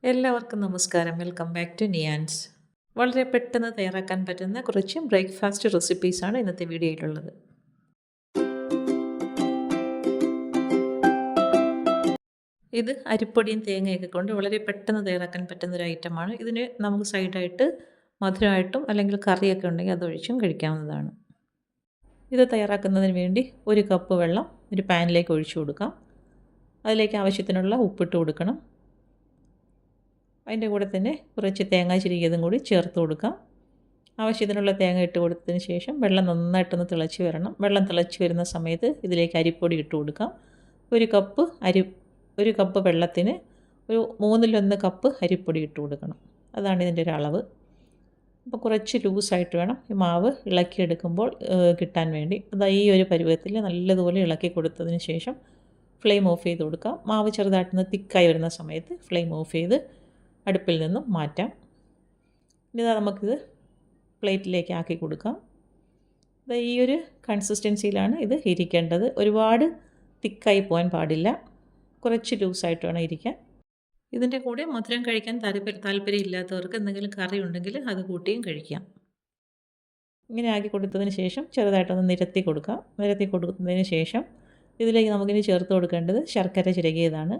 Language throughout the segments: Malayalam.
എല്ലാവർക്കും നമസ്കാരം. Welcome back to Niyans. വളരെ പെട്ടെന്ന് തയ്യാറാക്കാൻ പറ്റുന്ന കുറച്ച് ബ്രേക്ക്ഫാസ്റ്റ് റെസിപ്പീസാണ് ഇന്നത്തെ വീഡിയോയിലുള്ളത്. ഇത് അരിപ്പൊടിയും തേങ്ങയൊക്കെ കൊണ്ട് വളരെ പെട്ടെന്ന് തയ്യാറാക്കാൻ പറ്റുന്ന ഒരു ഐറ്റമാണ്. ഇതിന് നമുക്ക് സൈഡായിട്ട് മധുരമായിട്ടും അല്ലെങ്കിൽ കറിയൊക്കെ ഉണ്ടെങ്കിൽ അതൊഴിച്ചും കഴിക്കാവുന്നതാണ്. ഇത് തയ്യാറാക്കുന്നതിന് വേണ്ടി ഒരു കപ്പ് വെള്ളം ഒരു പാനിലേക്ക് ഒഴിച്ചു കൊടുക്കാം. അതിലേക്ക് ആവശ്യത്തിനുള്ള ഉപ്പിട്ട് കൊടുക്കണം. അതിൻ്റെ കൂടെ തന്നെ കുറച്ച് തേങ്ങ ചിരികിയതും കൂടി ചേർത്ത് കൊടുക്കാം. ആവശ്യത്തിനുള്ള തേങ്ങ ഇട്ട് കൊടുത്തതിന് ശേഷം വെള്ളം നന്നായിട്ടൊന്ന് തിളച്ച് വരണം. വെള്ളം തിളച്ച് വരുന്ന സമയത്ത് ഇതിലേക്ക് അരിപ്പൊടി ഇട്ട് കൊടുക്കാം. ഒരു കപ്പ് വെള്ളത്തിന് ഒരു 1/3 കപ്പ് അരിപ്പൊടി ഇട്ട് കൊടുക്കണം. അതാണ് ഇതിൻ്റെ ഒരു അളവ്. അപ്പോൾ കുറച്ച് ലൂസായിട്ട് വേണം ഈ മാവ് ഇളക്കിയെടുക്കുമ്പോൾ കിട്ടാൻ വേണ്ടി. ഈ ഒരു പരുവത്തിൽ നല്ലതുപോലെ ഇളക്കി കൊടുത്തതിന് ശേഷം ഫ്ലെയിം ഓഫ് ചെയ്ത് കൊടുക്കാം. മാവ് ചെറുതായിട്ടൊന്ന് തിക്കായി വരുന്ന സമയത്ത് ഫ്ലെയിം ഓഫ് ചെയ്ത് അടുപ്പിൽ നിന്നും മാറ്റാം. ഇനി നമുക്കിത് പ്ലേറ്റിലേക്ക് ആക്കി കൊടുക്കാം. ഈ ഒരു കൺസിസ്റ്റൻസിയിലാണ് ഇത് ഇരിക്കേണ്ടത്. ഒരുപാട് തിക്കായി പോകാൻ പാടില്ല, കുറച്ച് ലൂസായിട്ട് വേണം ഇരിക്കാൻ. ഇതിൻ്റെ കൂടെ മധുരം കഴിക്കാൻ താല്പര്യം ഇല്ലാത്തവർക്ക് എന്തെങ്കിലും കറി ഉണ്ടെങ്കിൽ അത് കൂട്ടിയും കഴിക്കാം. ഇങ്ങനെ ആക്കി കൊടുത്തതിന് ശേഷം ചെറുതായിട്ടൊന്ന് നിരത്തി കൊടുക്കാം. നിരത്തി കൊടുത്തതിന് ശേഷം ഇതിലേക്ക് നമുക്കിനി ചേർത്ത് കൊടുക്കേണ്ടത് ശർക്കര ചിരകിയതാണ്.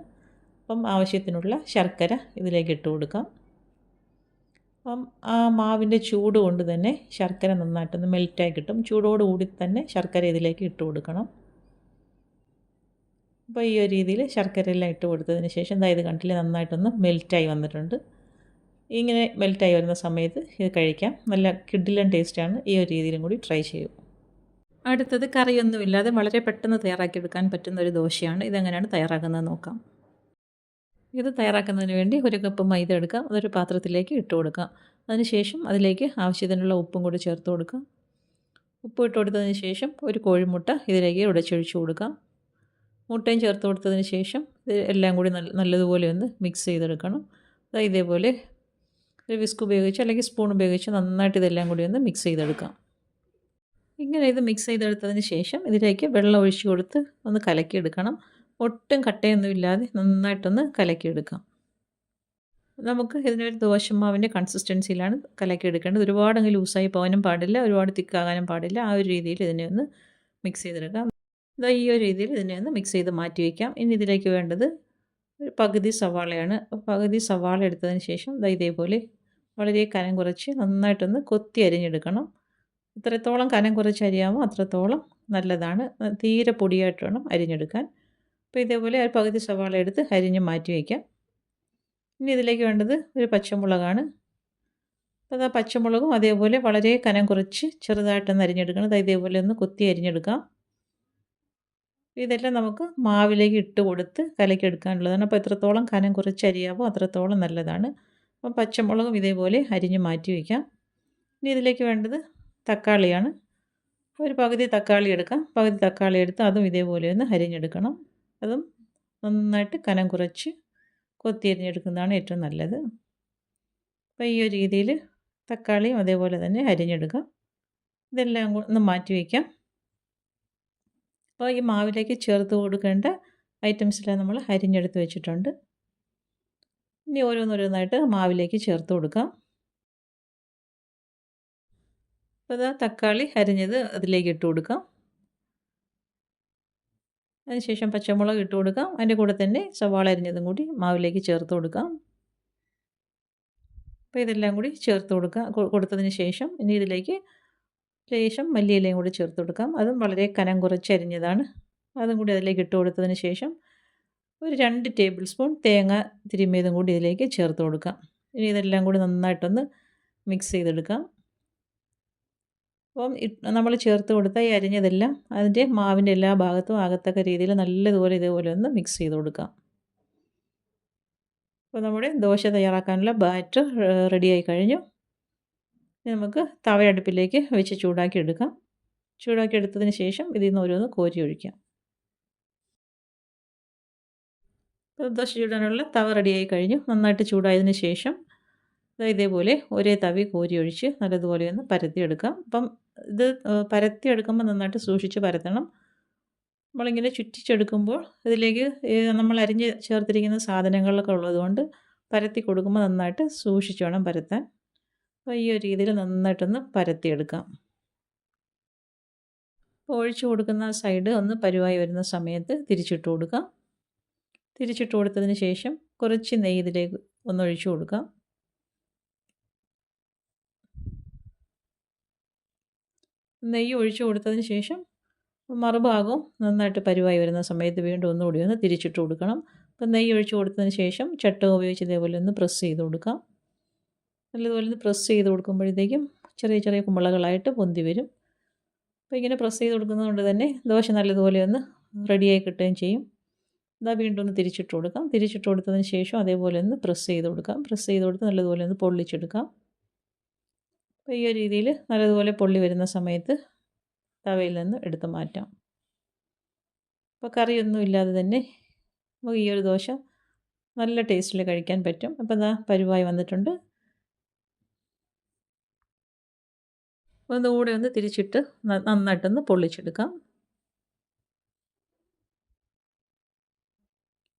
അപ്പം ആവശ്യത്തിനുള്ള ശർക്കര ഇതിലേക്ക് ഇട്ട് കൊടുക്കാം. അപ്പം ആ മാവിൻ്റെ ചൂട് കൊണ്ട് തന്നെ ശർക്കര നന്നായിട്ടൊന്ന് മെൽറ്റായി കിട്ടും. ചൂടോടുകൂടി തന്നെ ശർക്കര ഇതിലേക്ക് ഇട്ട് കൊടുക്കണം. അപ്പോൾ ഈ ഒരു രീതിയിൽ ശർക്കര എല്ലാം ഇട്ട് കൊടുത്തതിന് ശേഷം ഇത് കണ്ടില്ലേ നന്നായിട്ടൊന്ന് മെൽറ്റായി വന്നിട്ടുണ്ട്. ഇങ്ങനെ മെൽറ്റായി വരുന്ന സമയത്ത് ഇത് കഴിക്കാം. നല്ല കിഡിലൻ ടേസ്റ്റാണ്. ഈ ഒരു രീതിയിലും കൂടി ട്രൈ ചെയ്യും. അടുത്തത് കറിയൊന്നുമില്ലാതെ വളരെ പെട്ടെന്ന് തയ്യാറാക്കിയെടുക്കാൻ പറ്റുന്ന ഒരു ദോശയാണ്. ഇതെങ്ങനെയാണ് തയ്യാറാക്കുന്നത് നോക്കാം. ഇത് തയ്യാറാക്കുന്നതിന് വേണ്ടി ഒരു കപ്പ് മൈദ എടുക്കാം. അതൊരു പാത്രത്തിലേക്ക് ഇട്ട് കൊടുക്കാം. അതിനുശേഷം അതിലേക്ക് ആവശ്യത്തിനുള്ള ഉപ്പും കൂടി ചേർത്ത് കൊടുക്കാം. ഉപ്പ് ഇട്ട് കൊടുത്തതിന് ശേഷം ഒരു കോഴിമുട്ട ഇതിലേക്ക് ഉടച്ചൊഴിച്ച് കൊടുക്കാം. മുട്ടയും ചേർത്ത് കൊടുത്തതിന് ശേഷം ഇത് എല്ലാം കൂടി നല്ലതുപോലെ ഒന്ന് മിക്സ് ചെയ്തെടുക്കണം. ഇതേപോലെ ഒരു വിസ്ക് ഉപയോഗിച്ച് അല്ലെങ്കിൽ സ്പൂൺ ഉപയോഗിച്ച് നന്നായിട്ട് ഇതെല്ലാം കൂടി ഒന്ന് മിക്സ് ചെയ്തെടുക്കാം. ഇങ്ങനെ ഇത് മിക്സ് ചെയ്തെടുത്തതിന് ശേഷം ഇതിലേക്ക് വെള്ളം ഒഴിച്ച് കൊടുത്ത് ഒന്ന് കലക്കിയെടുക്കണം. ഒട്ടും കട്ടയൊന്നുമില്ലാതെ നന്നായിട്ടൊന്ന് കലക്കിയെടുക്കാം. നമുക്ക് ഇതിനൊരു ദോശമാവിൻ്റെ കൺസിസ്റ്റൻസിയിലാണ് കലക്കിയെടുക്കേണ്ടത്. ഒരുപാടങ്ങ് ലൂസായി പോകാനും പാടില്ല, ഒരുപാട് തിക്കാകാനും പാടില്ല. ആ ഒരു രീതിയിൽ ഇതിനെ ഒന്ന് മിക്സ് ചെയ്തെടുക്കാം. ഈ ഒരു രീതിയിൽ ഇതിനെ ഒന്ന് മിക്സ് ചെയ്ത് മാറ്റി വയ്ക്കാം. ഇനി ഇതിലേക്ക് വേണ്ടത് ഒരു പകുതി സവാളയാണ്. പകുതി സവാള എടുത്തതിന് ശേഷം ഇതേപോലെ വളരെ കനം കുറച്ച് നന്നായിട്ടൊന്ന് കൊത്തി അരിഞ്ഞെടുക്കണം. എത്രത്തോളം കനം കുറച്ച് അരിയാമോ അത്രത്തോളം നല്ലതാണ്. തീരെ പൊടിയായിട്ട് വേണം അരിഞ്ഞെടുക്കാൻ. അപ്പോൾ ഇതേപോലെ ഒരു പകുതി സവാള എടുത്ത് അരിഞ്ഞ് മാറ്റി വയ്ക്കാം. ഇനി ഇതിലേക്ക് വേണ്ടത് ഒരു പച്ചമുളകാണ്. അപ്പോൾ ആ പച്ചമുളകും അതേപോലെ വളരെ കനം കുറച്ച് ചെറുതായിട്ടൊന്ന് അരിഞ്ഞെടുക്കണം. ഇതേപോലെ ഒന്ന് കൊത്തി അരിഞ്ഞെടുക്കാം. ഇതെല്ലാം നമുക്ക് മാവിലേക്ക് ഇട്ട് കൊടുത്ത് കലക്കിയെടുക്കാനുള്ളതാണ്. അപ്പോൾ എത്രത്തോളം കനം കുറച്ച് അരിയാമോ അത്രത്തോളം നല്ലതാണ്. അപ്പം പച്ചമുളകും ഇതേപോലെ അരിഞ്ഞ് മാറ്റി വയ്ക്കാം. ഇനി ഇതിലേക്ക് വേണ്ടത് തക്കാളിയാണ്. ഒരു പകുതി തക്കാളി എടുക്കാം. പകുതി തക്കാളി എടുത്ത് അതും ഇതേപോലെ ഒന്ന് അരിഞ്ഞെടുക്കണം. അതും നന്നായിട്ട് കനം കുറച്ച് കൊത്തി അരിഞ്ഞെടുക്കുന്നതാണ് ഏറ്റവും നല്ലത്. അപ്പോൾ ഈ ഒരു രീതിയിൽ തക്കാളിയും അതേപോലെ തന്നെ അരിഞ്ഞെടുക്കാം. ഇതെല്ലാം ഒന്ന് മാറ്റി വയ്ക്കാം. അപ്പോൾ ഈ മാവിലേക്ക് ചേർത്ത് കൊടുക്കേണ്ട ഐറ്റംസെല്ലാം നമ്മൾ അരിഞ്ഞെടുത്ത് വെച്ചിട്ടുണ്ട്. ഇനി ഓരോന്നോരോന്നായിട്ട് മാവിലേക്ക് ചേർത്ത് കൊടുക്കാം. അപ്പോൾ തക്കാളി അരിഞ്ഞത് അതിലേക്ക് ഇട്ട് കൊടുക്കാം. അതിനുശേഷം പച്ചമുളക് ഇട്ട് കൊടുക്കാം. അതിൻ്റെ കൂടെ തന്നെ സവാള അരിഞ്ഞതും കൂടി മാവിലേക്ക് ചേർത്ത് കൊടുക്കാം. അപ്പോൾ ഇതെല്ലാം കൂടി ചേർത്ത് കൊടുത്തതിന് ശേഷം ഇനി ഇതിലേക്ക് ശേഷം മല്ലിയിലയും കൂടി ചേർത്ത് കൊടുക്കാം. അതും വളരെ കനം കുറച്ച് അരിഞ്ഞതാണ്. അതും കൂടി അതിലേക്ക് ഇട്ട് കൊടുത്തതിന് ശേഷം ഒരു 2 ടേബിൾ സ്പൂൺ തേങ്ങ തിരുമ്മിയതും കൂടി ഇതിലേക്ക് ചേർത്ത് കൊടുക്കാം. ഇനി ഇതെല്ലാം കൂടി നന്നായിട്ടൊന്ന് മിക്സ് ചെയ്തെടുക്കാം. അപ്പം നമ്മൾ ചേർത്ത് കൊടുത്ത ഈ അരിഞ്ഞതെല്ലാം അതിൻ്റെ മാവിൻ്റെ എല്ലാ ഭാഗത്തും ആകത്തക്ക രീതിയിൽ നല്ലതുപോലെ ഇതേപോലെ ഒന്ന് മിക്സ് ചെയ്ത് കൊടുക്കാം. അപ്പോൾ നമ്മുടെ ദോശ തയ്യാറാക്കാനുള്ള ബാറ്റർ റെഡിയായി കഴിഞ്ഞു. നമുക്ക് തവ അടുപ്പിലേക്ക് വെച്ച് ചൂടാക്കി എടുക്കാം. ചൂടാക്കി എടുത്തതിന് ശേഷം ഇതിൽ നിന്ന് ഓരോന്ന് കോരി ഒഴിക്കാം. അപ്പോൾ ദോശ ചൂടാനുള്ള തവ റെഡിയായി കഴിഞ്ഞു. നന്നായിട്ട് ചൂടായതിന് ശേഷം ഇതേപോലെ ഒരേ തവി കോരി ഒഴിച്ച് നല്ലതുപോലെ ഒന്ന് പരത്തിയെടുക്കാം. അപ്പം ഇത് പരത്തിയെടുക്കുമ്പോൾ നന്നായിട്ട് സൂക്ഷിച്ച് പരത്തണം. നമ്മളിങ്ങനെ ചുറ്റിച്ചെടുക്കുമ്പോൾ ഇതിലേക്ക് നമ്മൾ അരിഞ്ഞ് ചേർത്തിരിക്കുന്ന സാധനങ്ങളൊക്കെ ഉള്ളതുകൊണ്ട് പരത്തി കൊടുക്കുമ്പോൾ നന്നായിട്ട് സൂക്ഷിച്ച് വേണം പരത്താൻ. അപ്പോൾ ഈ ഒരു രീതിയിൽ നന്നായിട്ടൊന്ന് പരത്തിയെടുക്കാം. ഒഴിച്ചു കൊടുക്കുന്ന സൈഡ് ഒന്ന് പരുവായി വരുന്ന സമയത്ത് തിരിച്ചിട്ട് കൊടുക്കാം. തിരിച്ചിട്ട് കൊടുത്തതിന് ശേഷം കുറച്ച് നെയ്യ് ഇതിലേക്ക് ഒന്ന് ഒഴിച്ചു കൊടുക്കാം. നെയ്യ് ഒഴിച്ചു കൊടുത്തതിന് ശേഷം മറുഭാഗവും നന്നായിട്ട് പരുവായി വരുന്ന സമയത്ത് വീണ്ടും ഒന്നുകൂടി ഒന്ന് തിരിച്ചിട്ട് കൊടുക്കണം. അപ്പോൾ നെയ്യ് ഒഴിച്ചു കൊടുത്തതിന് ശേഷം ചട്ടുകം ഉപയോഗിച്ച് ഇതേപോലെ ഒന്ന് പ്രസ് ചെയ്ത് കൊടുക്കാം. നല്ലതുപോലെ ഒന്ന് പ്രസ് ചെയ്ത് കൊടുക്കുമ്പോഴത്തേക്കും ചെറിയ ചെറിയ കുമ്പളകളായിട്ട് പൊന്തി വരും. അപ്പോൾ ഇങ്ങനെ പ്രസ് ചെയ്ത് കൊടുക്കുന്നത് കൊണ്ട് തന്നെ ദോശ നല്ലതുപോലെ ഒന്ന് റെഡിയായി കിട്ടുകയും ചെയ്യും. ഇതാ വീണ്ടും ഒന്ന് തിരിച്ചിട്ട് കൊടുക്കാം. തിരിച്ചിട്ട് കൊടുത്തതിന് ശേഷം അതേപോലെ ഒന്ന് പ്രസ് ചെയ്ത് കൊടുക്കാം. പ്രസ് ചെയ്ത് കൊടുത്ത് നല്ലതുപോലെ ഒന്ന് പൊള്ളിച്ചെടുക്കാം. അപ്പോൾ ഈ ഒരു രീതിയിൽ നല്ലതുപോലെ പൊള്ളി വരുന്ന സമയത്ത് തവയിൽ നിന്ന് എടുത്ത് മാറ്റാം. അപ്പോൾ കറിയൊന്നും ഇല്ലാതെ തന്നെ നമുക്ക് ഈ ഒരു ദോശ നല്ല ടേസ്റ്റിൽ കഴിക്കാൻ പറ്റും. അപ്പോൾ ഇതാ പരുവായി വന്നിട്ടുണ്ട്. ഒന്നുകൂടെ ഒന്ന് തിരിച്ചിട്ട് നന്നായിട്ടൊന്ന് പൊള്ളിച്ചെടുക്കാം.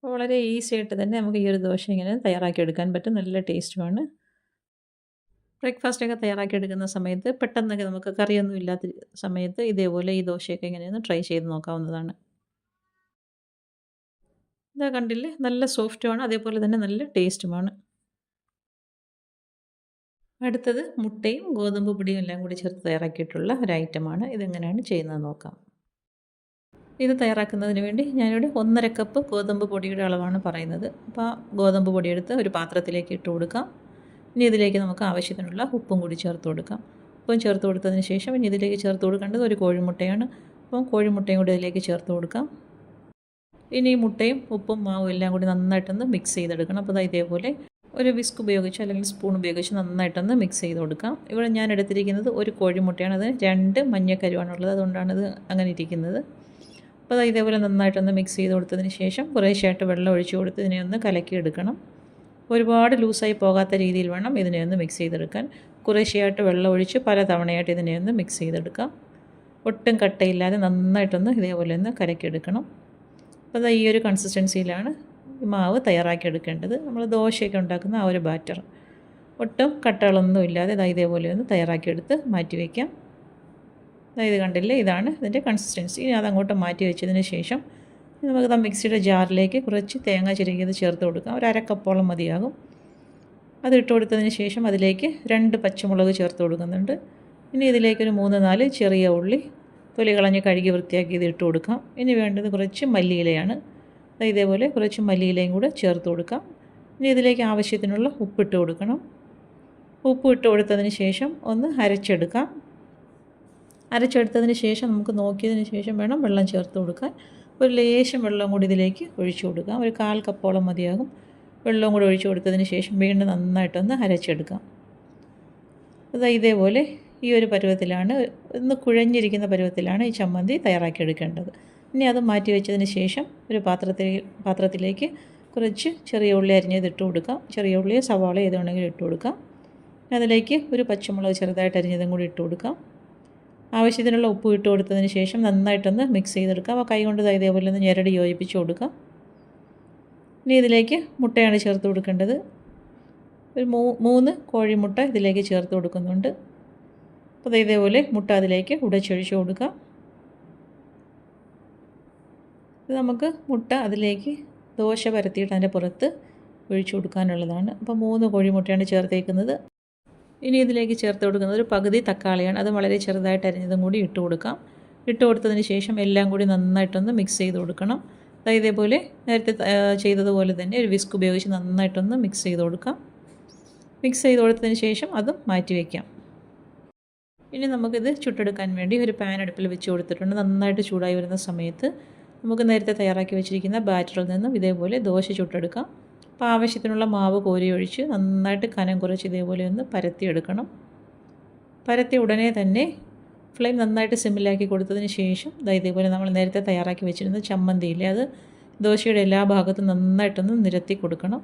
വളരെ ഈസി ആയിട്ട് തന്നെ നമുക്ക് ഈ ഒരു ദോശ ഇങ്ങനെ തയ്യാറാക്കി എടുക്കാൻ പറ്റും. നല്ല ടേസ്റ്റുമാണ്. ബ്രേക്ക്ഫാസ്റ്റൊക്കെ തയ്യാറാക്കി എടുക്കുന്ന സമയത്ത് പെട്ടെന്നൊക്കെ നമുക്ക് കറിയൊന്നും ഇല്ലാത്ത സമയത്ത് ഇതേപോലെ ഈ ദോശയൊക്കെ ഇങ്ങനെയൊന്ന് ട്രൈ ചെയ്ത് നോക്കാവുന്നതാണ്. ഇതാ കണ്ടില്ലേ, നല്ല സോഫ്റ്റുമാണ്, അതേപോലെ തന്നെ നല്ല ടേസ്റ്റുമാണ്. അടുത്തത് മുട്ടയും ഗോതമ്പ് പൊടിയും എല്ലാം കൂടി ചേർത്ത് തയ്യാറാക്കിയിട്ടുള്ള ഒരു ഐറ്റമാണ്. ഇതെങ്ങനെയാണ് ചെയ്യുന്നത് നോക്കാം. ഇത് തയ്യാറാക്കുന്നതിന് വേണ്ടി ഞാനിവിടെ 1.5 കപ്പ് ഗോതമ്പ് പൊടിയുടെ അളവാണ് പറയുന്നത്. അപ്പോൾ ഗോതമ്പ് പൊടിയെടുത്ത് ഒരു പാത്രത്തിലേക്ക് ഇട്ട് കൊടുക്കാം. ഇനി ഇതിലേക്ക് നമുക്ക് ആവശ്യത്തിനുള്ള ഉപ്പും കൂടി ചേർത്ത് കൊടുക്കാം. ഉപ്പും ചേർത്ത് കൊടുത്തതിന് ശേഷം ഇനി ഇതിലേക്ക് ചേർത്ത് കൊടുക്കേണ്ടത് ഒരു കോഴിമുട്ടയാണ്. അപ്പം കോഴിമുട്ടയും കൂടി ഇതിലേക്ക് ചേർത്ത് കൊടുക്കാം. ഇനി ഈ മുട്ടയും ഉപ്പും മാവും എല്ലാം കൂടി നന്നായിട്ടൊന്ന് മിക്സ് ചെയ്തെടുക്കണം. അപ്പോൾ ഇതേപോലെ ഒരു വിസ്ക് ഉപയോഗിച്ച് അല്ലെങ്കിൽ സ്പൂൺ ഉപയോഗിച്ച് നന്നായിട്ടൊന്ന് മിക്സ് ചെയ്ത് കൊടുക്കാം. ഇവിടെ ഞാൻ എടുത്തിരിക്കുന്നത് ഒരു കോഴിമുട്ടയാണ്. അത് 2 മഞ്ഞക്കരുവാണുള്ളത്, അതുകൊണ്ടാണ് ഇത് അങ്ങനെ ഇരിക്കുന്നത്. അപ്പോൾ ഇതേപോലെ നന്നായിട്ടൊന്ന് മിക്സ് ചെയ്ത് കൊടുത്തതിന് ശേഷം കുറേശ്ശായിട്ട് വെള്ളം ഒഴിച്ച് കൊടുത്ത് ഇതിനെ ഒന്ന് കലക്കിയെടുക്കണം. ഒരുപാട് ലൂസായി പോകാത്ത രീതിയിൽ വേണം ഇതിനെ ഒന്ന് മിക്സ് ചെയ്തെടുക്കാൻ. കുറേശ്ശെയായിട്ട് വെള്ളം ഒഴിച്ച് പല തവണയായിട്ട് ഇതിനെ ഒന്ന് മിക്സ് ചെയ്തെടുക്കാം. ഒട്ടും കട്ടയില്ലാതെ നന്നായിട്ടൊന്ന് ഇതേപോലെ ഒന്ന് കലക്കിയെടുക്കണം. അപ്പോൾ ഈ ഒരു കൺസിസ്റ്റൻസിയിലാണ് മാവ് തയ്യാറാക്കിയെടുക്കേണ്ടത്. നമ്മൾ ദോശയൊക്കെ ഉണ്ടാക്കുന്ന ആ ഒരു ബാറ്റർ. ഒട്ടും കട്ടകളൊന്നും ഇല്ലാതെ ഇതേപോലെ ഒന്ന് തയ്യാറാക്കിയെടുത്ത് മാറ്റി വയ്ക്കാം. ഇത് കണ്ടില്ലേ, ഇതാണ് ഇതിൻ്റെ കൺസിസ്റ്റൻസി. ഇനി അതങ്ങോട്ട് മാറ്റി വെച്ചതിന് ശേഷം നമുക്ക് മിക്സിയുടെ ജാറിലേക്ക് കുറച്ച് തേങ്ങ ചിരകിയത് ചേർത്ത് കൊടുക്കാം. ഒരു 1/2 കപ്പോളം മതിയാകും. അത് ഇട്ട് കൊടുത്തതിന് ശേഷം അതിലേക്ക് 2 പച്ചമുളക് ചേർത്ത് കൊടുക്കുന്നുണ്ട്. ഇനി ഇതിലേക്കൊരു 3-4 ചെറിയ ഉള്ളി തൊലി കളഞ്ഞ് കഴുകി വൃത്തിയാക്കി ഇത് ഇട്ട് കൊടുക്കാം. ഇനി വേണ്ടത് കുറച്ച് മല്ലിയിലയാണ്. ഇതേപോലെ കുറച്ച് മല്ലിയിലയും കൂടെ ചേർത്ത് കൊടുക്കാം. ഇനി ഇതിലേക്ക് ആവശ്യത്തിനുള്ള ഉപ്പിട്ട് കൊടുക്കണം. ഉപ്പ് ഇട്ട് കൊടുത്തതിന് ശേഷം ഒന്ന് അരച്ചെടുക്കാം. അരച്ചെടുത്തതിന് ശേഷം നമുക്ക് നോക്കിയതിന് ശേഷം വേണം വെള്ളം ചേർത്ത് കൊടുക്കാൻ. ഒരു ലേശം വെള്ളം കൂടി ഇതിലേക്ക് ഒഴിച്ചു കൊടുക്കാം. ഒരു 1/4 കപ്പോളം മതിയാകും. വെള്ളവും കൂടി ഒഴിച്ചു കൊടുത്തതിന് ശേഷം വീണ്ടും നന്നായിട്ടൊന്ന് അരച്ചെടുക്കാം. ഇതേപോലെ ഈ ഒരു പരുവത്തിലാണ്, ഒന്ന് കുഴഞ്ഞിരിക്കുന്ന പരുവത്തിലാണ് ഈ ചമ്മന്തി തയ്യാറാക്കിയെടുക്കേണ്ടത്. ഇനി അത് മാറ്റി വെച്ചതിന് ശേഷം ഒരു പാത്രത്തിലേക്ക് കുറച്ച് ചെറിയ ഉള്ളി അരിഞ്ഞത് ഇട്ട് കൊടുക്കാം. ചെറിയ ഉള്ളിയോ സവാള ഏത് വേണമെങ്കിലും ഇട്ട് കൊടുക്കാം. അതിലേക്ക് ഒരു പച്ചമുളക് ചെറുതായിട്ട് അരിഞ്ഞതും കൂടി ഇട്ട് കൊടുക്കാം. ആവശ്യത്തിനുള്ള ഉപ്പ് ഇട്ട് കൊടുത്തതിന് ശേഷം നന്നായിട്ടൊന്ന് മിക്സ് ചെയ്തെടുക്കാം. അപ്പോൾ കൈ കൊണ്ട് ഇതേപോലെ ഒന്ന് ഞെരടി യോജിപ്പിച്ച് കൊടുക്കാം. ഇനി ഇതിലേക്ക് മുട്ടയാണ് ചേർത്ത് കൊടുക്കേണ്ടത്. ഒരു 3 കോഴിമുട്ട ഇതിലേക്ക് ചേർത്ത് കൊടുക്കുന്നുണ്ട്. അപ്പോൾ ഇതേപോലെ മുട്ട അതിലേക്ക് ഉടച്ചൊഴിച്ച് കൊടുക്കാം. ഇത് നമുക്ക് മുട്ട അതിലേക്ക് ദോശ പരത്തിയിട്ട് അതിൻ്റെ പുറത്ത് ഒഴിച്ചു കൊടുക്കാനുള്ളതാണ്. അപ്പോൾ 3 കോഴിമുട്ടയാണ് ചേർത്തേക്കുന്നത്. ഇനി ഇതിലേക്ക് ചേർത്ത് കൊടുക്കുന്നത് ഒരു പകുതി തക്കാളിയാണ്. അത് വളരെ ചെറുതായിട്ട് അരിഞ്ഞതും കൂടി ഇട്ട് കൊടുക്കാം. ഇട്ട് കൊടുത്തതിന് ശേഷം എല്ലാം കൂടി നന്നായിട്ടൊന്ന് മിക്സ് ചെയ്ത് കൊടുക്കണം. ഇതേപോലെ നേരത്തെ ചെയ്തതുപോലെ തന്നെ ഒരു വിസ്ക് ഉപയോഗിച്ച് നന്നായിട്ടൊന്ന് മിക്സ് ചെയ്ത് കൊടുക്കാം. മിക്സ് ചെയ്ത് കൊടുത്തതിന് ശേഷം അതും മാറ്റി വയ്ക്കാം. ഇനി നമുക്കിത് ചുട്ടെടുക്കാൻ വേണ്ടി ഒരു പാൻ അടുപ്പിൽ വെച്ച് കൊടുത്തിട്ടുണ്ട്. നന്നായിട്ട് ചൂടായി വരുന്ന സമയത്ത് നമുക്ക് നേരത്തെ തയ്യാറാക്കി വെച്ചിരിക്കുന്ന ബാറ്ററിൽ നിന്നും ഇതേപോലെ ദോശ ചുട്ടെടുക്കാം. അപ്പോൾ ആവശ്യത്തിനുള്ള മാവ് കോരി ഒഴിച്ച് നന്നായിട്ട് കനം കുറച്ച് ഇതേപോലെ ഒന്ന് പരത്തിയെടുക്കണം. പരത്തി ഉടനെ തന്നെ ഫ്ലെയിം നന്നായിട്ട് സിമ്മിലാക്കി കൊടുത്തതിന് ശേഷം ഇതേപോലെ നമ്മൾ നേരത്തെ തയ്യാറാക്കി വെച്ചിരുന്ന ചമ്മന്തിയില്ലേ, അത് ദോശയുടെ എല്ലാ ഭാഗത്തും നന്നായിട്ടൊന്ന് നിരത്തി കൊടുക്കണം.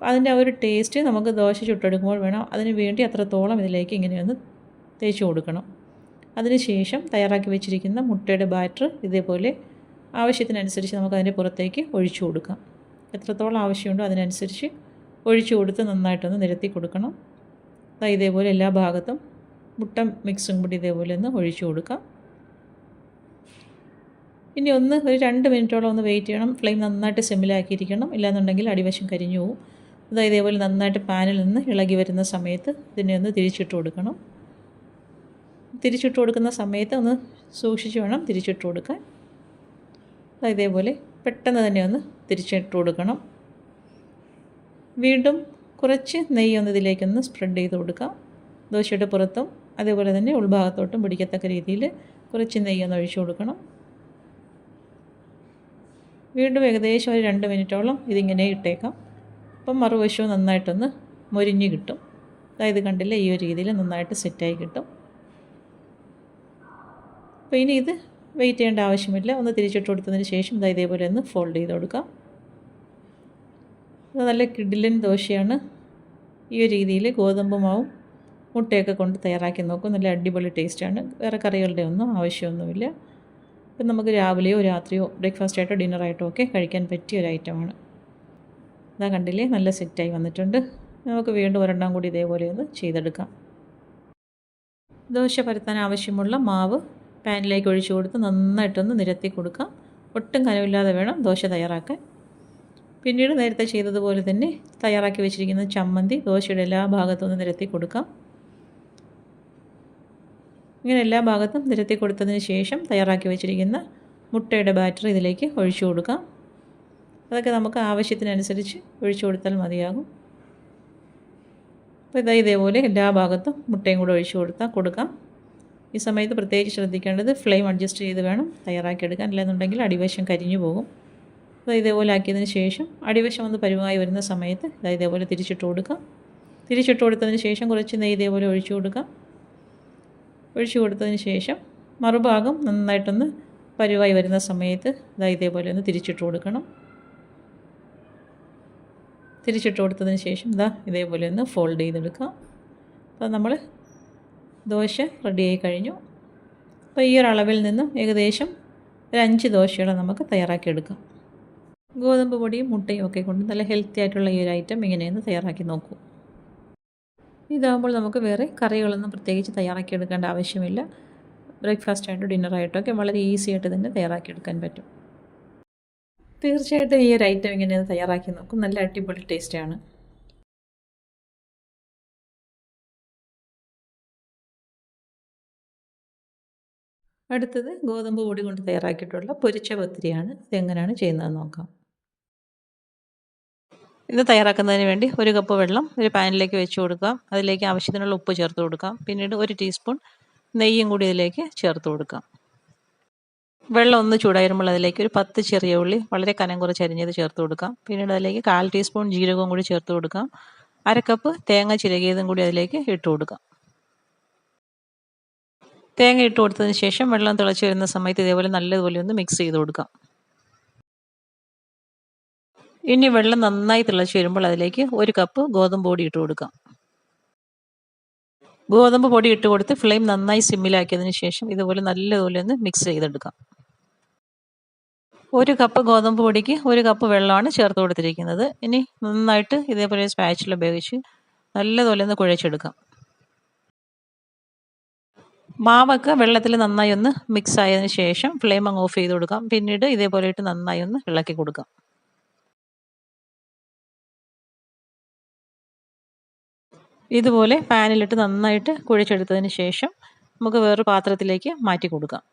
അതിൻ്റെ ആ ഒരു ടേസ്റ്റ് നമുക്ക് ദോശ ചുട്ടെടുക്കുമ്പോൾ വേണം. അതിന് വേണ്ടി അത്രത്തോളം ഇതിലേക്ക് ഇങ്ങനെയൊന്ന് തേച്ച് കൊടുക്കണം. അതിനുശേഷം തയ്യാറാക്കി വെച്ചിരിക്കുന്ന മുട്ടയുടെ ബാറ്റർ ഇതേപോലെ ആവശ്യത്തിനനുസരിച്ച് നമുക്ക് അതിൻ്റെ പുറത്തേക്ക് ഒഴിച്ചു കൊടുക്കാം. എത്രത്തോളം ആവശ്യമുണ്ടോ അതിനനുസരിച്ച് ഒഴിച്ചു കൊടുത്ത് നന്നായിട്ടൊന്ന് നിരത്തി കൊടുക്കണം. ഇതേപോലെ എല്ലാ ഭാഗത്തും മുട്ട മിക്സും കൂടി ഇതേപോലെ ഒന്ന് ഒഴിച്ചു കൊടുക്കാം. ഇനി ഒരു 2 മിനിറ്റോളം ഒന്ന് വെയിറ്റ് ചെയ്യണം. ഫ്ലെയിം നന്നായിട്ട് സിമ്മിലാക്കിയിരിക്കണം, ഇല്ലാന്നുണ്ടെങ്കിൽ അടിവശം കരിഞ്ഞു പോകും. ഇതേപോലെ നന്നായിട്ട് പാനിൽ നിന്ന് ഇളകി വരുന്ന സമയത്ത് ഇതിനെ ഒന്ന് തിരിച്ചിട്ട് കൊടുക്കണം. തിരിച്ചിട്ട് കൊടുക്കുന്ന സമയത്ത് ഒന്ന് സൂക്ഷിച്ച് വേണം തിരിച്ചിട്ട് കൊടുക്കാൻ. ഇതേപോലെ പെട്ടെന്ന് തന്നെ ഒന്ന് തിരിച്ചിട്ട് കൊടുക്കണം. വീണ്ടും കുറച്ച് നെയ്യൊന്ന് ഇതിലേക്കൊന്ന് സ്പ്രെഡ് ചെയ്ത് കൊടുക്കാം. ദോശയുടെ പുറത്തും അതേപോലെ തന്നെ ഉൾഭാഗത്തോട്ടും പിടിക്കത്തക്ക രീതിയിൽ കുറച്ച് നെയ്യൊന്ന് ഒഴിച്ചു കൊടുക്കണം. വീണ്ടും ഏകദേശം ഒരു 2 മിനിറ്റോളം ഇതിങ്ങനെ ഇട്ടേക്കാം. അപ്പം മറുവശവും നന്നായിട്ടൊന്ന് മൊരിഞ്ഞ് കിട്ടും. അതായത് കണ്ടില്ല, ഈ ഒരു രീതിയിൽ നന്നായിട്ട് സെറ്റായി കിട്ടും. അപ്പോൾ ഇനി ഇത് വെയിറ്റ് ചെയ്യേണ്ട ആവശ്യമില്ല. ഒന്ന് തിരിച്ചിട്ട് കൊടുത്തതിന് ശേഷം ഇതേപോലെ ഒന്ന് ഫോൾഡ് ചെയ്ത് കൊടുക്കാം. നല്ല കിടിലൻ ദോശയാണ്. ഈ ഒരു രീതിയിൽ ഗോതമ്പ് മാവും മുട്ടയൊക്കെ കൊണ്ട് തയ്യാറാക്കി നോക്കും. നല്ല അടിപൊളി ടേസ്റ്റാണ്. വേറെ കറികളുടെ ഒന്നും ആവശ്യമൊന്നുമില്ല. ഇപ്പം നമുക്ക് രാവിലെയോ രാത്രിയോ ബ്രേക്ക്ഫാസ്റ്റായിട്ടോ ഡിന്നറായിട്ടോ ഒക്കെ കഴിക്കാൻ പറ്റിയ ഒരു ഐറ്റമാണ്. കണ്ടില്ലേ, നല്ല സെറ്റായി വന്നിട്ടുണ്ട്. നമുക്ക് വീണ്ടും ഒരെണ്ണം കൂടി ഇതേപോലെ ഒന്ന് ചെയ്തെടുക്കാം. ദോശ പരത്താൻ ആവശ്യമുള്ള മാവ് പാനിലേക്ക് ഒഴിച്ചു കൊടുത്ത് നന്നായിട്ടൊന്ന് നിരത്തി കൊടുക്കാം. ഒട്ടും കനമില്ലാതെ വേണം ദോശ തയ്യാറാക്കാൻ. പിന്നീട് നേരത്തെ ചെയ്തതുപോലെ തന്നെ തയ്യാറാക്കി വെച്ചിരിക്കുന്ന ചമ്മന്തി ദോശയുടെ എല്ലാ ഭാഗത്തും ഒന്ന് നിരത്തി കൊടുക്കാം. ഇങ്ങനെ എല്ലാ ഭാഗത്തും നിരത്തി കൊടുത്തതിന് ശേഷം തയ്യാറാക്കി വെച്ചിരിക്കുന്ന മുട്ടയുടെ ബാറ്റർ ഇതിലേക്ക് ഒഴിച്ചു കൊടുക്കാം. അതൊക്കെ നമുക്ക് ആവശ്യത്തിനനുസരിച്ച് ഒഴിച്ചു കൊടുത്താൽ മതിയാകും. അപ്പോൾ ഇതേപോലെ എല്ലാ ഭാഗത്തും മുട്ടയും കൂടെ ഒഴിച്ചു കൊടുക്കാം. ഈ സമയത്ത് പ്രത്യേകിച്ച് ശ്രദ്ധിക്കേണ്ടത് ഫ്ലെയിം അഡ്ജസ്റ്റ് ചെയ്ത് വേണം തയ്യാറാക്കിയെടുക്കാൻ, അല്ലെന്നുണ്ടെങ്കിൽ അടിവശം കരിഞ്ഞു പോകും. ഇതേപോലെ ആക്കിയതിന് ശേഷം അടിവശം ഒന്ന് പരുവായി വരുന്ന സമയത്ത് ഇതേപോലെ തിരിച്ചിട്ട് കൊടുക്കാം. തിരിച്ചിട്ട് കൊടുത്തതിന് ശേഷം കുറച്ച് നെയ്യ് ഇതേപോലെ ഒഴിച്ചു കൊടുക്കാം. ഒഴിച്ചു കൊടുത്തതിന് ശേഷം മറുഭാഗം നന്നായിട്ടൊന്ന് പരുവായി വരുന്ന സമയത്ത് ഇതേപോലെ ഒന്ന് തിരിച്ചിട്ട് കൊടുക്കണം. തിരിച്ചിട്ട് കൊടുത്തതിന് ശേഷം ഇതേപോലെ ഒന്ന് ഫോൾഡ് ചെയ്തെടുക്കാം. അപ്പോൾ നമ്മൾ ദോശ റെഡിയായി കഴിഞ്ഞു. അപ്പോൾ ഈ ഒരു അളവിൽ നിന്നും ഏകദേശം ഒരു 5 ദോശയോളം നമുക്ക് തയ്യാറാക്കിയെടുക്കാം. ഗോതമ്പ് പൊടിയും മുട്ടയും ഒക്കെ കൊണ്ട് നല്ല ഹെൽത്തി ആയിട്ടുള്ള ഈ ഒരു ഐറ്റം ഇങ്ങനെയൊന്ന് തയ്യാറാക്കി നോക്കൂ. ഇതാകുമ്പോൾ നമുക്ക് വേറെ കറികളൊന്നും പ്രത്യേകിച്ച് തയ്യാറാക്കിയെടുക്കേണ്ട ആവശ്യമില്ല. ബ്രേക്ക്ഫാസ്റ്റായിട്ടോ ഡിന്നറായിട്ടോ ഒക്കെ വളരെ ഈസി ആയിട്ട് തന്നെ തയ്യാറാക്കിയെടുക്കാൻ പറ്റും. തീർച്ചയായിട്ടും ഈ ഒരു ഐറ്റം ഇങ്ങനെയൊന്ന് തയ്യാറാക്കി നോക്കും. നല്ല അടിപൊളി ടേസ്റ്റാണ്. അടുത്തത് ഗോതമ്പ് പൊടി കൊണ്ട് തയ്യാറാക്കിയിട്ടുള്ള പൊരിച്ച പത്തിരിയാണ്. ഇതെങ്ങനെയാണ് ചെയ്യുന്നതെന്ന് നോക്കാം. ഇത് തയ്യാറാക്കുന്നതിന് വേണ്ടി 1 കപ്പ് വെള്ളം ഒരു പാനിലേക്ക് വെച്ച് കൊടുക്കാം. അതിലേക്ക് ആവശ്യത്തിനുള്ള ഉപ്പ് ചേർത്ത് കൊടുക്കാം. പിന്നീട് 1 ടീസ്പൂൺ നെയ്യും കൂടി ഇതിലേക്ക് ചേർത്ത് കൊടുക്കാം. വെള്ളം ഒന്ന് ചൂടായി വരുമ്പോൾ അതിലേക്ക് ഒരു 10 ചെറിയ ഉള്ളി വളരെ കനം കുറച്ച് അരിഞ്ഞത് ചേർത്ത് കൊടുക്കാം. പിന്നീട് അതിലേക്ക് 1/4 ടീസ്പൂൺ ജീരകവും കൂടി ചേർത്ത് കൊടുക്കാം. 1/2 കപ്പ് തേങ്ങ ചിരകിയതും കൂടി അതിലേക്ക് ഇട്ട് കൊടുക്കാം. തേങ്ങ ഇട്ട് കൊടുത്തതിന് ശേഷം വെള്ളം തിളച്ച് വരുന്ന സമയത്ത് ഇതേപോലെ നല്ലതുപോലെ ഒന്ന് മിക്സ് ചെയ്ത് കൊടുക്കാം. ഇനി വെള്ളം നന്നായി തിളച്ച് വരുമ്പോൾ അതിലേക്ക് 1 കപ്പ് ഗോതമ്പ് പൊടി ഇട്ട് കൊടുക്കാം. ഗോതമ്പ് പൊടി ഇട്ട് കൊടുത്ത് ഫ്ലെയിം നന്നായി സിമ്മിലാക്കിയതിന് ശേഷം ഇതുപോലെ നല്ലതുപോലെ ഒന്ന് മിക്സ് ചെയ്തെടുക്കാം. 1 കപ്പ് ഗോതമ്പ് പൊടിക്ക് 1 കപ്പ് വെള്ളമാണ് ചേർത്ത് കൊടുത്തിരിക്കുന്നത്. ഇനി നന്നായിട്ട് ഇതേപോലെ സ്പാച്ചില ഉപയോഗിച്ച് നല്ലതുപോലെ ഒന്ന് കുഴച്ചെടുക്കാം. മാവൊക്കെ വെള്ളത്തിൽ നന്നായി ഒന്ന് മിക്സ് ആയതിനു ശേഷം ഫ്ലെയിം അങ്ങ് ഓഫ് ചെയ്ത് കൊടുക്കാം. പിന്നീട് ഇതേപോലെ ഇട്ട് നന്നായി ഒന്ന് ഇളക്കി കൊടുക്കാം. ഇതുപോലെ പാനിലിട്ട് നന്നായിട്ട് കുഴച്ചെടുത്തതിന് ശേഷം നമുക്ക് വേറൊരു പാത്രത്തിലേക്ക് മാറ്റി കൊടുക്കാം.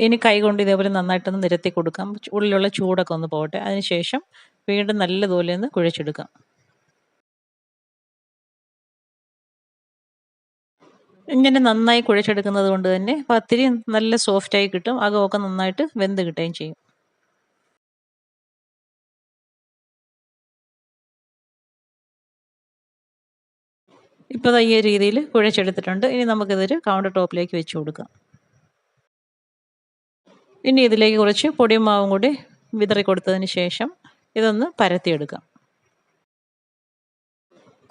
ഇനി കൈ കൊണ്ട് ഇതേപോലെ നന്നായിട്ടൊന്ന് നിരത്തി കൊടുക്കാം. ഉള്ളിലുള്ള ചൂടൊക്കെ ഒന്ന് പോകട്ടെ. അതിനുശേഷം വീണ്ടും നല്ലതുപോലെ ഒന്ന് കുഴച്ചെടുക്കാം. ഇങ്ങനെ നന്നായി കുഴച്ചെടുക്കുന്നത് കൊണ്ട് തന്നെ പത്തിരി നല്ല സോഫ്റ്റായി കിട്ടും. അകമൊക്കെ നന്നായിട്ട് വെന്ത് കിട്ടുകയും ചെയ്യും. ഇപ്പോൾ ഈ രീതിയിൽ കുഴച്ചെടുത്തിട്ടുണ്ട്. ഇനി നമുക്കിതൊരു കൗണ്ടർ ടോപ്പിലേക്ക് വെച്ച് കൊടുക്കാം. ഇനി ഇതിലേക്ക് കുറച്ച് പൊടിയും മാവും കൂടി വിതറി കൊടുത്തതിന് ശേഷം ഇതൊന്ന് പരത്തിയെടുക്കാം.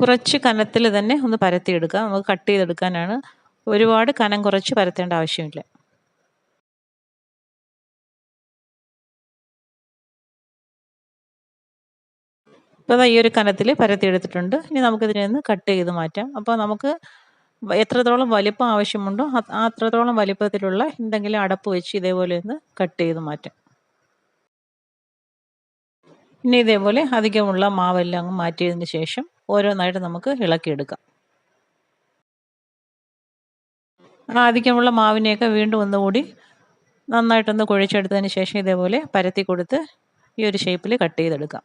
കുറച്ച് കനത്തിൽ തന്നെ ഒന്ന് പരത്തിയെടുക്കാം. നമുക്ക് കട്ട് ചെയ്തെടുക്കാനാണ്. ഒരുപാട് കനം കുറച്ച് പരത്തേണ്ട ആവശ്യമില്ല. അപ്പോൾ ഈ ഒരു കനത്തിൽ പരത്തിയെടുത്തിട്ടുണ്ട്. ഇനി നമുക്കിതിനെ ഒന്ന് കട്ട് ചെയ്ത് മാറ്റാം. അപ്പോൾ നമുക്ക് എത്രത്തോളം വലിപ്പം ആവശ്യമുണ്ടോ അത്രത്തോളം വലിപ്പത്തിലുള്ള എന്തെങ്കിലും അടപ്പ് വെച്ച് ഇതേപോലെ ഒന്ന് കട്ട് ചെയ്ത് മാറ്റാം. ഇനി ഇതേപോലെ അധികമുള്ള മാവെല്ലാം അങ്ങ് മാറ്റിയതിന് ശേഷം ഓരോന്നായിട്ട് നമുക്ക് ഇളക്കിയെടുക്കാം. അധികമുള്ള മാവിനെയൊക്കെ വീണ്ടും ഒന്നുകൂടി നന്നായിട്ടൊന്ന് കുഴച്ചെടുത്തതിന് ശേഷം ഇതേപോലെ പരത്തി കൊടുത്ത് ഈ ഒരു ഷേപ്പിൽ കട്ട് ചെയ്തെടുക്കാം.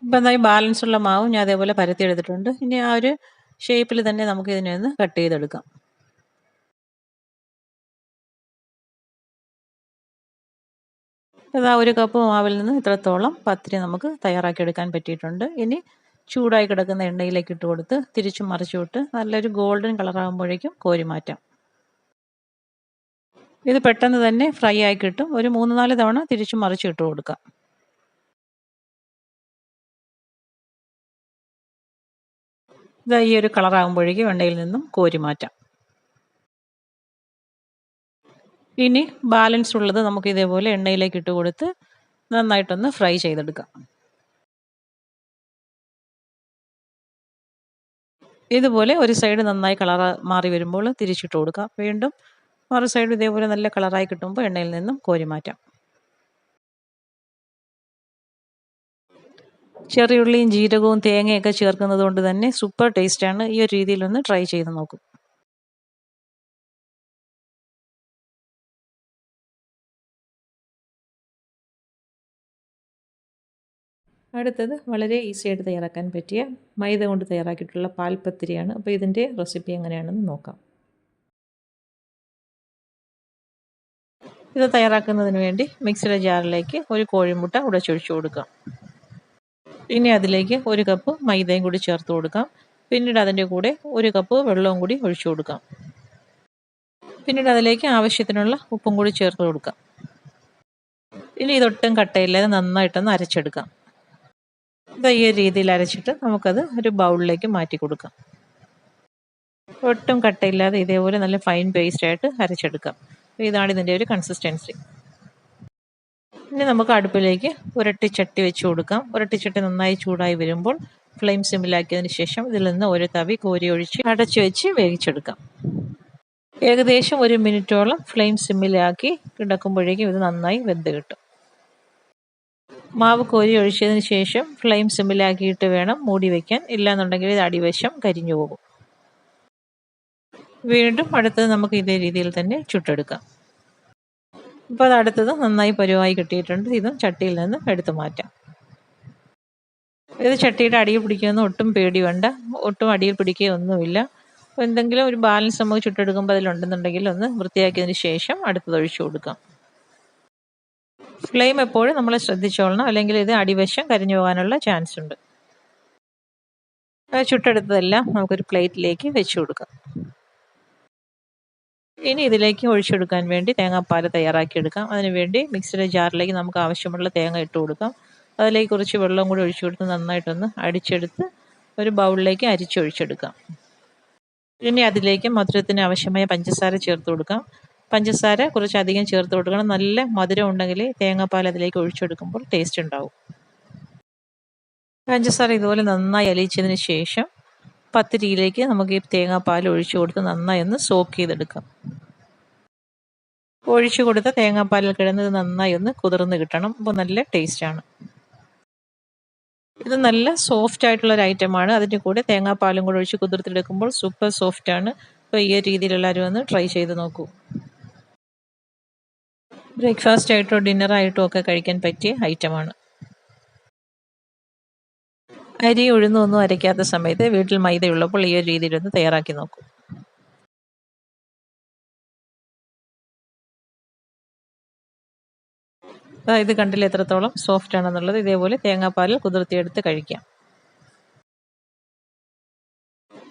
ഇപ്പം എന്തായി ബാലൻസ് ഉള്ള മാവും ഞാൻ അതേപോലെ പരത്തിയെടുത്തിട്ടുണ്ട്. ഇനി ആ ഒരു ഷേപ്പിൽ തന്നെ നമുക്ക് ഇതിനെ ഒന്ന് കട്ട് ചെയ്തെടുക്കാം. ഇതാ ഒരു കപ്പ് മാവിൽ നിന്ന് ഇത്രത്തോളം പത്തിരി നമുക്ക് തയ്യാറാക്കിയെടുക്കാൻ പറ്റിയിട്ടുണ്ട്. ഇനി ചൂടായി കിടക്കുന്ന എണ്ണയിലേക്ക് ഇട്ട് കൊടുത്ത് തിരിച്ചും മറിച്ചും ഇട്ട് നല്ലൊരു ഗോൾഡൻ കളറാകുമ്പോഴേക്കും കോരി മാറ്റാം. ഇത് പെട്ടെന്ന് തന്നെ ഫ്രൈ ആയി കിട്ടും. ഒരു 3-4 തവണ തിരിച്ചും മറിച്ചും ഇട്ട് കൊടുക്കാം. ഇതാ ഈ ഒരു കളറാകുമ്പോഴേക്കും എണ്ണയിൽ നിന്നും കോരി മാറ്റാം. ഇനി ബാലൻസ് ഉള്ളത് നമുക്ക് ഇതേപോലെ എണ്ണയിലേക്ക് ഇട്ട് കൊടുത്ത് നന്നായിട്ടൊന്ന് ഫ്രൈ ചെയ്തെടുക്കാം. ഇതുപോലെ ഒരു സൈഡ് നന്നായി കളർ മാറി വരുമ്പോൾ തിരിച്ചിട്ട് കൊടുക്കാം. വീണ്ടും മറു സൈഡ് ഇതേപോലെ നല്ല കളറായി കിട്ടുമ്പോൾ എണ്ണയിൽ നിന്നും കോരി മാറ്റാം. ചെറിയുള്ളിയും ജീരകവും തേങ്ങയൊക്കെ ചേർക്കുന്നത് കൊണ്ട് തന്നെ സൂപ്പർ ടേസ്റ്റാണ്. ഈ ഒരു രീതിയിലൊന്ന് ട്രൈ ചെയ്ത് നോക്കും. അടുത്തത് വളരെ ഈസി ആയിട്ട് തയ്യാറാക്കാൻ പറ്റിയ മൈദ കൊണ്ട് തയ്യാറാക്കിയിട്ടുള്ള പാൽപ്പത്തിരിയാണ്. അപ്പോൾ ഇതിൻ്റെ റെസിപ്പി എങ്ങനെയാണെന്ന് നോക്കാം. ഇത് തയ്യാറാക്കുന്നതിന് വേണ്ടി മിക്സിയുടെ ജാറിലേക്ക് ഒരു കോഴിമുട്ട ഉടച്ചൊഴിച്ചു കൊടുക്കാം. ഇനി അതിലേക്ക് ഒരു കപ്പ് മൈദയും കൂടി ചേർത്ത് കൊടുക്കാം. പിന്നീട് അതിൻ്റെ കൂടെ ഒരു കപ്പ് വെള്ളവും കൂടി ഒഴിച്ചു കൊടുക്കാം. പിന്നീട് അതിലേക്ക് ആവശ്യത്തിനുള്ള ഉപ്പും കൂടി ചേർത്ത് കൊടുക്കാം. ഇനി ഇതൊട്ടും കട്ടയില്ലാതെ നന്നായിട്ടൊന്ന് അരച്ചെടുക്കാം. ഈ രീതിയിൽ അരച്ചിട്ട് നമുക്കത് ഒരു ബൗളിലേക്ക് മാറ്റി കൊടുക്കാം. ഒട്ടും കട്ടയില്ലാതെ ഇതേപോലെ നല്ല ഫൈൻ പേസ്റ്റ് ആയിട്ട് അരച്ചെടുക്കാം. ഇതാണ് ഇതിൻ്റെ ഒരു കൺസിസ്റ്റൻസി. ഇനി നമുക്ക് അടുപ്പിലേക്ക് ഉരട്ടിച്ചട്ടി വെച്ച് കൊടുക്കാം. ഉരട്ടിച്ചട്ടി നന്നായി ചൂടായി വരുമ്പോൾ ഫ്ലെയിം സിമ്മിലാക്കിയതിന് ശേഷം ഇതിൽ നിന്ന് ഒരു തവി കോരി ഒഴിച്ച് അടച്ചു വെച്ച് വേവിച്ചെടുക്കാം. ഏകദേശം 1 മിനിറ്റോളം ഫ്ലെയിം സിമ്മിലാക്കി കിടക്കുമ്പോഴേക്കും ഇത് നന്നായി വെന്ത് കിട്ടും. മാവ് കോരി ഒഴിച്ചതിന് ശേഷം ഫ്ലെയിം സിമ്മിലാക്കിയിട്ട് വേണം മൂടി വയ്ക്കാൻ. ഇല്ലാന്നുണ്ടെങ്കിൽ ഇത് അടിവശം കരിഞ്ഞു പോകും. വീണ്ടും അടുത്തത് നമുക്ക് ഇതേ രീതിയിൽ തന്നെ ചുട്ടെടുക്കാം. ഇപ്പോൾ അത് അടുത്തത് നന്നായി പരുവായി കിട്ടിയിട്ടുണ്ട്. ഇതും ചട്ടിയിൽ നിന്ന് എടുത്തു മാറ്റാം. ഇത് ചട്ടിയുടെ അടിയിൽ പിടിക്കുമെന്ന് ഒട്ടും പേടി വേണ്ട. ഒട്ടും അടിയിൽ പിടിക്കുകയൊന്നുമില്ല. അപ്പോൾ എന്തെങ്കിലും ഒരു ബാലൻസ് നമുക്ക് ചുട്ടെടുക്കുമ്പോൾ അതിലുണ്ടെന്നുണ്ടെങ്കിൽ ഒന്ന് വൃത്തിയാക്കിയതിന് ശേഷം അടുത്തത് ഒഴിച്ചു കൊടുക്കാം. ഫ്ലെയിം എപ്പോഴും നമ്മൾ ശ്രദ്ധിച്ചോളണം, അല്ലെങ്കിൽ ഇത് അടിവശം കരിഞ്ഞു പോകാനുള്ള ചാൻസ് ഉണ്ട്. ചുട്ടെടുത്തതെല്ലാം നമുക്കൊരു പ്ലേറ്റിലേക്ക് വെച്ച് കൊടുക്കാം. ഇനി ഇതിലേക്ക് ഒഴിച്ചെടുക്കാൻ വേണ്ടി തേങ്ങാപ്പാൽ തയ്യാറാക്കിയെടുക്കാം. അതിനുവേണ്ടി മിക്സിയുടെ ജാറിലേക്ക് നമുക്ക് ആവശ്യമുള്ള തേങ്ങ ഇട്ട് കൊടുക്കാം. അതിലേക്ക് കുറച്ച് വെള്ളം കൂടി ഒഴിച്ചു കൊടുത്ത് നന്നായിട്ടൊന്ന് അടിച്ചെടുത്ത് ഒരു ബൗളിലേക്ക് അരിച്ചൊഴിച്ചെടുക്കാം. ഇനി അതിലേക്ക് മധുരത്തിന് ആവശ്യമായ പഞ്ചസാര ചേർത്ത് കൊടുക്കാം. പഞ്ചസാര കുറച്ചധികം ചേർത്ത് കൊടുക്കണം. നല്ല മധുരം ഉണ്ടെങ്കിൽ തേങ്ങാപ്പാൽ അതിലേക്ക് ഒഴിച്ചെടുക്കുമ്പോൾ ടേസ്റ്റ് ഉണ്ടാവും. പഞ്ചസാര ഇതുപോലെ നന്നായി അലിയിച്ചതിന് ശേഷം പത്തിരിയിലേക്ക് നമുക്ക് ഈ തേങ്ങാപ്പാൽ ഒഴിച്ചു കൊടുത്ത് നന്നായി ഒന്ന് സോക്ക് ചെയ്തെടുക്കാം. ഒഴിച്ചു കൊടുത്ത തേങ്ങാപ്പാലിൽ കിടന്നത് നന്നായി ഒന്ന് കുതിർന്ന് കിട്ടണം. അപ്പോൾ നല്ല ടേസ്റ്റാണ്. ഇത് നല്ല സോഫ്റ്റ് ആയിട്ടുള്ളൊരു ഐറ്റമാണ്. അതിൻ്റെ കൂടെ തേങ്ങാപ്പാലും കൂടെ ഒഴിച്ച് കുതിർത്തെടുക്കുമ്പോൾ സൂപ്പർ സോഫ്റ്റാണ്. അപ്പോൾ ഈ രീതിയിൽ എല്ലാവരും ഒന്ന് ട്രൈ ചെയ്ത് നോക്കൂ. ബ്രേക്ക്ഫാസ്റ്റ് ആയിട്ടോ ഡിന്നറായിട്ടോ ഒക്കെ കഴിക്കാൻ പറ്റിയ ഐറ്റമാണ്. അരി ഉഴുന്നൊന്നും അരയ്ക്കാത്ത സമയത്ത് വീട്ടിൽ മൈദയുള്ളപ്പോൾ ഈ ഒരു രീതിയിലൊന്ന് തയ്യാറാക്കി നോക്കൂ. ഇത് കണ്ടില്ല എത്രത്തോളം സോഫ്റ്റ് ആണെന്നുള്ളത്. ഇതേപോലെ തേങ്ങാപ്പാലിൽ കുതിർത്തിയെടുത്ത് കഴിക്കാം.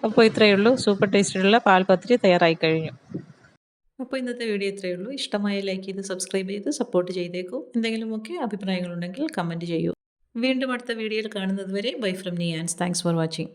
അപ്പോൾ ഇത്രയേ ഉള്ളൂ. സൂപ്പർ ടേസ്റ്റിലുള്ള പാൽപത്തിരി തയ്യാറായി കഴിഞ്ഞു. അപ്പോൾ ഇന്നത്തെ വീഡിയോ ഇത്രയേ ഉള്ളൂ. ഇഷ്ടമായ ലൈക്ക് ചെയ്ത് സബ്സ്ക്രൈബ് ചെയ്ത് സപ്പോർട്ട് ചെയ്തേക്കൂ. എന്തെങ്കിലുമൊക്കെ അഭിപ്രായങ്ങളുണ്ടെങ്കിൽ കമൻറ്റ് ചെയ്യൂ. വീണ്ടും അടുത്ത വീഡിയോയിൽ കാണുന്നത് വരെ bye from Niyans. Thanks for watching.